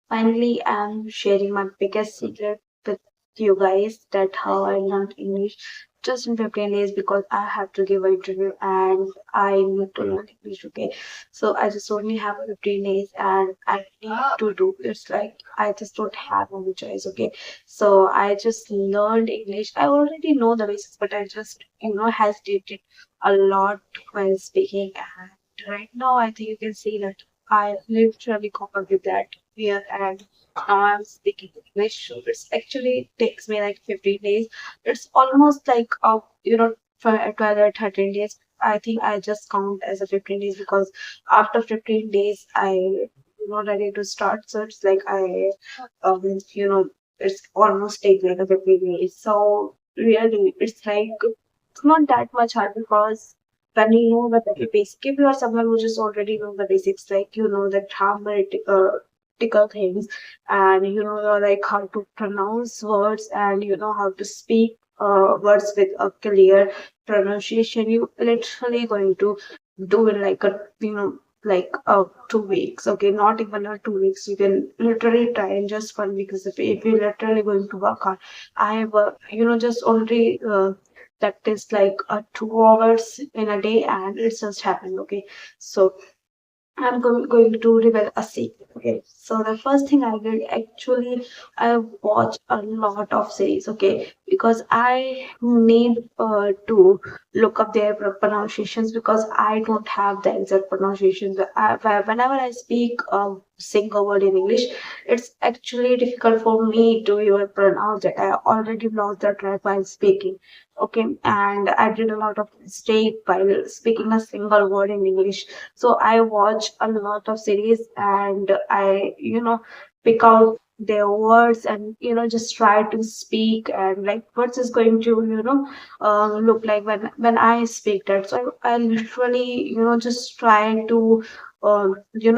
Finally, I'm sharing my biggest secret with you guys that how I learned English just in 15 days because I have to give an interview and I need to learn English. Okay, so I just only have 15 days and I need to do it's like I just don't have any choice. Okay, so I just learned English. I already know the basics, but I just hesitated a lot while speaking. And right now, I think you can see that I literally covered with that fear and now I'm speaking English. So it's actually takes me like 15 days. It's almost like for 12 or 13 days. I think I just count as a 15 days because after 15 days I ready to start. So it's like it's almost take like a 15 days. So really it's like it's not that much hard because when you know the very basic, if you are someone who just already know the basics, like you know the grammatical things, and you know like how to pronounce words, and you know how to speak words with a clear pronunciation, you literally going to do it like a like 2 weeks. Okay, not even 2 weeks. You can literally try in just 1 week. If you're literally going to work hard, I work, just already. Practice like 2 hours in a day and it's just happened. Okay, so I'm going to reveal a secret. Okay, so the first thing I did actually, I watched a lot of series. Okay, because I need to look up their pronunciations because I don't have the exact pronunciations. Whenever I speak a single word in English, it's actually difficult for me to even pronounce it. I already lost the track while speaking. Okay, and I did a lot of mistake while speaking a single word in English. So I watch a lot of series and I pick out their words and just try to speak and like what is going to look like when I speak that. So I literally just try to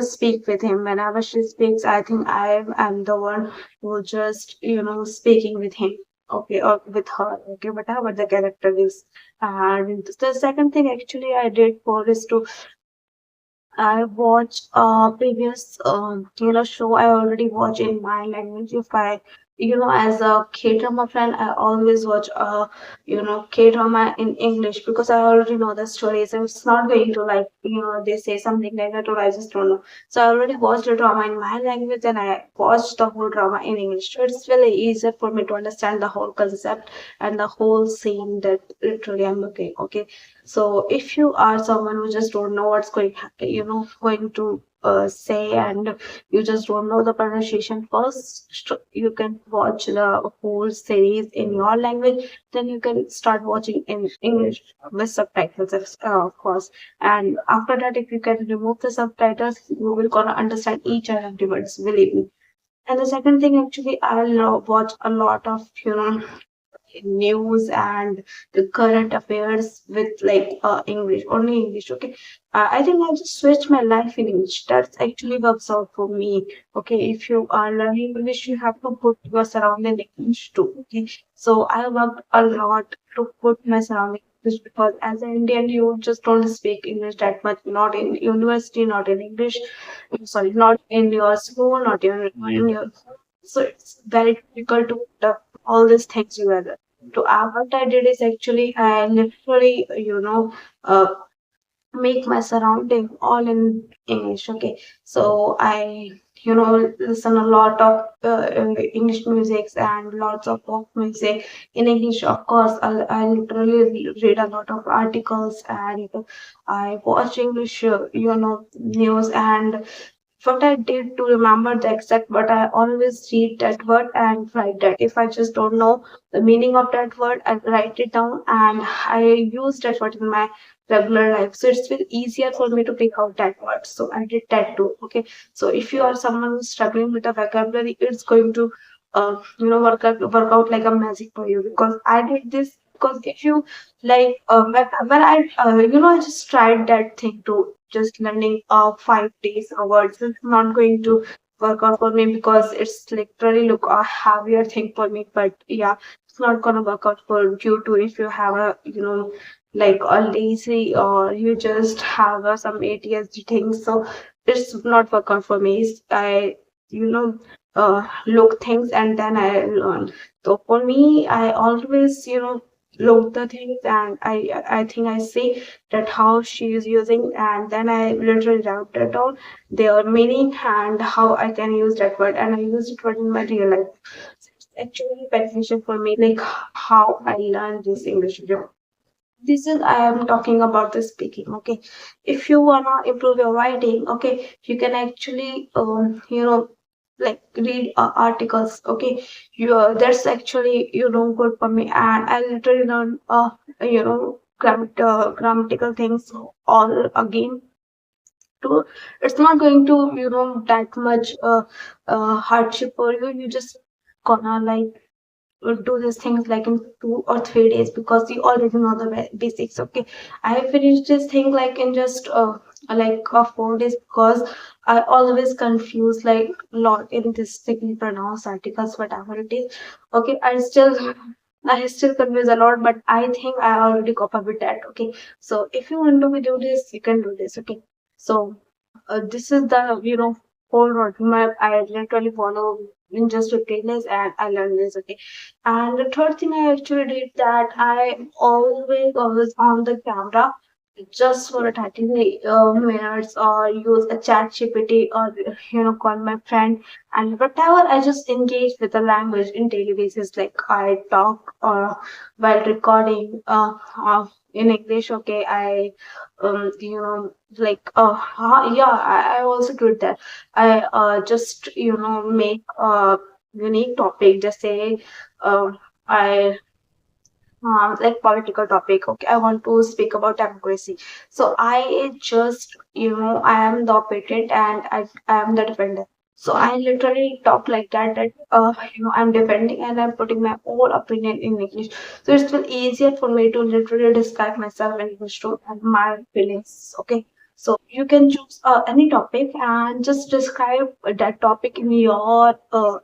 speak with him whenever she speaks. I think I am the one who just speaking with him. Okay, or with her, okay, whatever the character is. And the second thing actually I did for is to I watched a previous show I already watched in my language. If I as a K-drama fan, I always watch K-drama in English because I already know the stories. And it's not going to like they say something like that or I just don't know. So I already watched the drama in my language and I watched the whole drama in English. So it's really easier for me to understand the whole concept and the whole scene that literally I'm looking. Okay, so if you are someone who just don't know what's going to say and you just don't know the pronunciation first, you can watch the whole series in your language. Then you can start watching in English with subtitles, of course. And after that, if you can remove the subtitles, you will gonna understand each and every words. Believe me. And the second thing, actually, watch a lot of news and the current affairs with like English, only English. Okay, I think I just switched my life in English. That's actually works out for me. Okay, if you are learning English, you have to put your surrounding English too. Okay, so I worked a lot to put my surrounding English because as an Indian, you just don't speak English that much. Not in university, not in English. Sorry, not in your school, not in your so it's very difficult to put up all these things together. To what I did is actually I literally, make my surrounding all in English. Okay, so I, listen a lot of English music and lots of pop music in English. Of course, I literally read a lot of articles and I watch English, news and what I did to remember the exact word, I always read that word and write that. If I just don't know the meaning of that word, I write it down and I use that word in my regular life. So it's very easier for me to pick out that word. So I did that too. Okay. So if you are someone who's struggling with a vocabulary, it's going to work out like a magic for you because I did this because if you like when I I just tried that thing to just learning 5 days words. It's not going to work out for me because it's literally look a heavier thing for me. But yeah, it's not gonna work out for you too if you have a like a lazy or you just have some ADHD things. So it's not work out for me. I look things and then I learn. So for me, I always, look the things and I think I see that how she is using, and then I literally write it down their meaning and how I can use that word, and I use it word in my real life. So it's actually beneficial for me, like how I learned this English. This is I am talking about the speaking. Okay, if you wanna improve your writing, okay, you can actually like read articles. Okay, that's actually good for me, and I literally learn grammatical things all again too. It's not going to that much hardship for you. You just gonna like do these things like in 2 or 3 days because you already know the basics. Okay, I finished this thing like in just 4 days because I always confuse like lot in this thing pronounce articles whatever it is. Okay, I still confuse a lot, but I think I already cop up with that. Okay, so if you want to do this, you can do this. Okay, so this is the whole roadmap I literally follow in just 15 days, and I learned this. Okay, and the third thing I actually did that I always on the camera just for 30 minutes, or use a chat GPT, or call my friend, and whatever I just engage with the language in daily basis, like I talk while recording in English. Okay, I like yeah, I also do that. I just make a unique topic, just say I like political topic. Okay, I want to speak about democracy. So I just, I am the opponent and I am the defender. So I literally talk like that, I'm defending and I'm putting my own opinion in English. So it's still easier for me to literally describe myself in English too and my feelings. Okay. So you can choose any topic and just describe that topic in your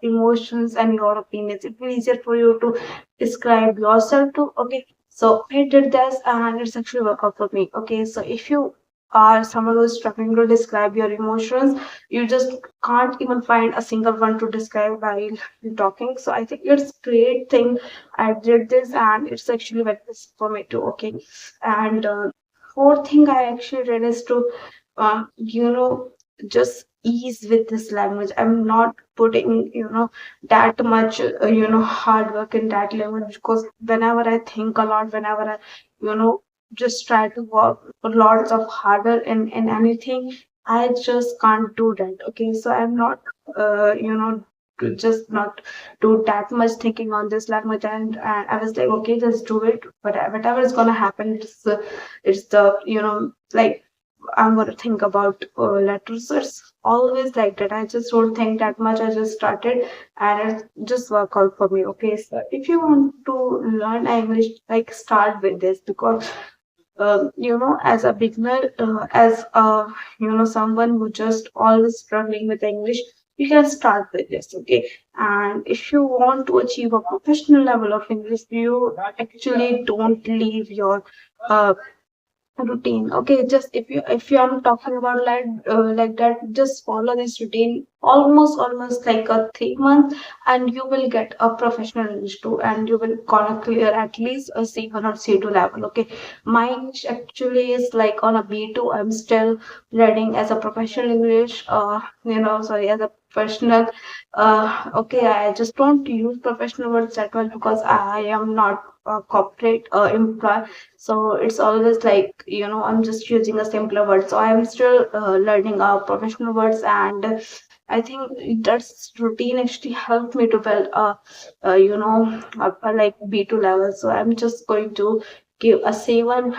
emotions and your opinions. It will be easier for you to describe yourself too. Okay, so I did this and it's actually worked out for me. Okay, so if you are someone who's struggling to describe your emotions, you just can't even find a single one to describe while talking. So I think it's great thing I did this, and it's actually beneficial for me too. Okay, and fourth thing I actually did is to uh, you know just ease with this language. I'm not putting that much hard work in that language, because whenever I think a lot, whenever I just try to work lots of harder in anything, I just can't do that. Okay, so I'm not to just not do that much thinking on this language, and I was like, okay, just do it, but whatever is gonna happen, it's the like I'm gonna think about letters. So it's always like that. I just don't think that much. I just started and it just work out for me. Okay, so if you want to learn English, like start with this, because as a beginner, as someone who just always struggling with English, you can start with this. Okay, and if you want to achieve a professional level of English, you actually don't leave your uh, routine. Okay, just if you are talking about like that, just follow this routine almost like a 3 month, and you will get a professional English too, and you will gonna clear at least a C1 or C2 level. Okay, my English actually is like on a B2. I'm still learning as a professional English, sorry, as a professional. Okay, I just don't use professional words that much because I am not a corporate employee. So it's always like I'm just using a simpler word. So I'm still learning professional words, and I think that's routine actually helped me to build a like B2 level. So I'm just going to give a C1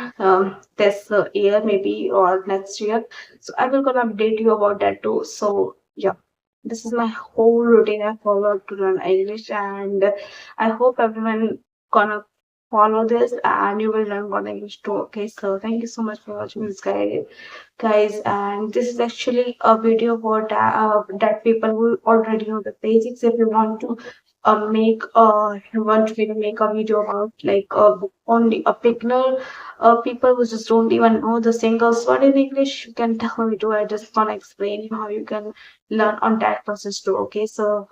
this year maybe, or next year. So I will gonna update you about that too. So yeah, this is my whole routine I follow to learn English, and I hope everyone gonna follow this and you will learn more English too. Okay, so thank you so much for watching this guys. And this is actually a video for that people who already know the basics. If you want to make want me to make a video about like only a beginner people who just don't even know the single word in English, you can tell me to. I just want to explain you how you can learn on that process too. Okay, so